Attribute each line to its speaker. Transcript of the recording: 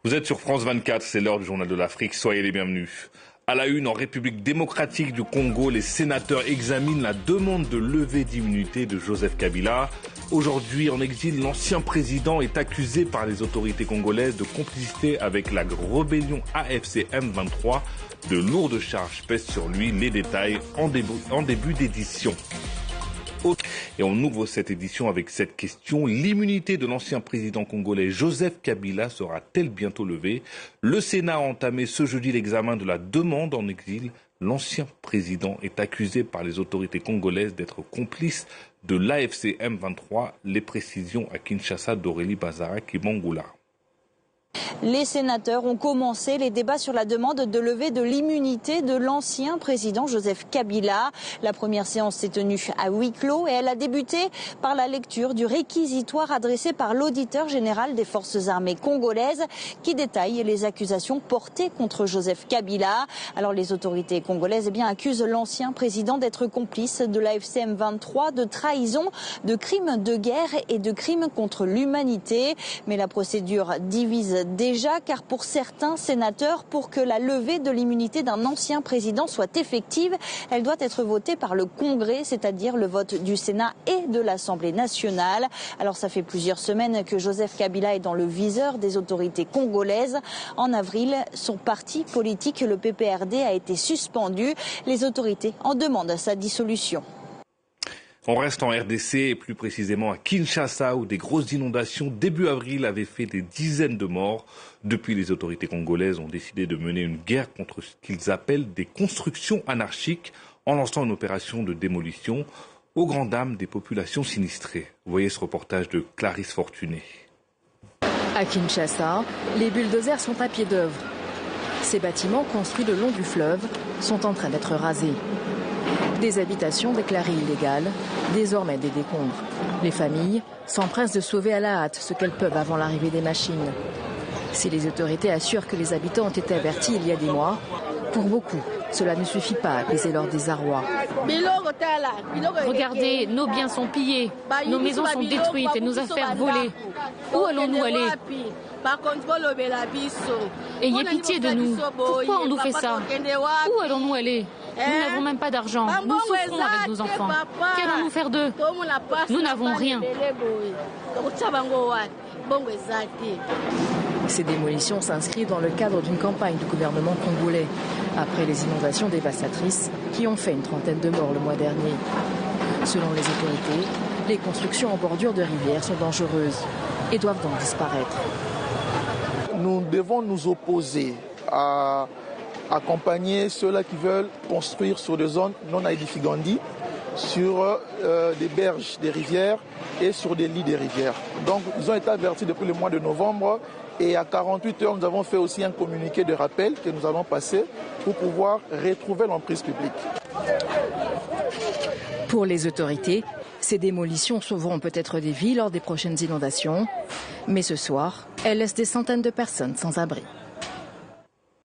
Speaker 1: Vous êtes sur France 24, c'est l'heure du Journal de l'Afrique, soyez les bienvenus. À la une, en République démocratique du Congo, les sénateurs examinent la demande de levée d'immunité de Joseph Kabila. Aujourd'hui, en exil, l'ancien président est accusé par les autorités congolaises de complicité avec la rébellion AFC M23. De lourdes charges pèsent sur lui, les détails en début d'édition. Et on ouvre cette édition avec cette question. L'immunité de l'ancien président congolais Joseph Kabila sera-t-elle bientôt levée? Le Sénat a entamé ce jeudi l'examen de la demande en exil. L'ancien président est accusé par les autorités congolaises d'être complice de l'AFC M23. Les précisions à Kinshasa d'Aurélie Bazara-Kimangula.
Speaker 2: Les sénateurs ont commencé les débats sur la demande de levée de l'immunité de l'ancien président Joseph Kabila. La première séance s'est tenue à huis clos et elle a débuté par la lecture du réquisitoire adressé par l'auditeur général des forces armées congolaises qui détaille les accusations portées contre Joseph Kabila. Alors les autorités congolaises accusent l'ancien président d'être complice de l'AFC M23, de trahison, de crimes de guerre et de crimes contre l'humanité. Mais la procédure divise déjà, car pour certains sénateurs, pour que la levée de l'immunité d'un ancien président soit effective, elle doit être votée par le Congrès, c'est-à-dire le vote du Sénat et de l'Assemblée nationale. Alors ça fait plusieurs semaines que Joseph Kabila est dans le viseur des autorités congolaises. En avril, son parti politique, le PPRD, a été suspendu. Les autorités en demandent sa dissolution.
Speaker 1: On reste en RDC et plus précisément à Kinshasa où des grosses inondations début avril avaient fait des dizaines de morts. Depuis, les autorités congolaises ont décidé de mener une guerre contre ce qu'ils appellent des constructions anarchiques en lançant une opération de démolition aux grandes dames des populations sinistrées. Vous voyez ce reportage de Clarisse Fortuné.
Speaker 3: À Kinshasa, les bulldozers sont à pied d'œuvre. Ces bâtiments construits le long du fleuve sont en train d'être rasés. Des habitations déclarées illégales, désormais des décombres. Les familles s'empressent de sauver à la hâte ce qu'elles peuvent avant l'arrivée des machines. Si les autorités assurent que les habitants ont été avertis il y a des mois, pour beaucoup, cela ne suffit pas à apaiser leur désarroi.
Speaker 4: Regardez, nos biens sont pillés, nos maisons sont détruites et nos affaires volées. Où allons-nous aller? Ayez pitié de nous. Pourquoi on nous fait ça? Où allons-nous aller? Nous n'avons même pas d'argent. Nous souffrons avec nos enfants. Qu'allons-nous faire d'eux? Nous n'avons rien.
Speaker 3: Ces démolitions s'inscrivent dans le cadre d'une campagne du gouvernement congolais, après les inondations dévastatrices qui ont fait une trentaine de morts le mois dernier. Selon les autorités, les constructions en bordure de rivières sont dangereuses et doivent donc disparaître.
Speaker 5: Nous devons nous opposer à accompagner ceux-là qui veulent construire sur des zones non aedificandi, sur des berges des rivières et sur des lits des rivières. Donc ils ont été avertis depuis le mois de novembre et à 48 heures, nous avons fait aussi un communiqué de rappel que nous allons passer pour pouvoir retrouver l'emprise publique.
Speaker 3: Pour les autorités, ces démolitions sauveront peut-être des vies lors des prochaines inondations, mais ce soir, elles laissent des centaines de personnes sans abri.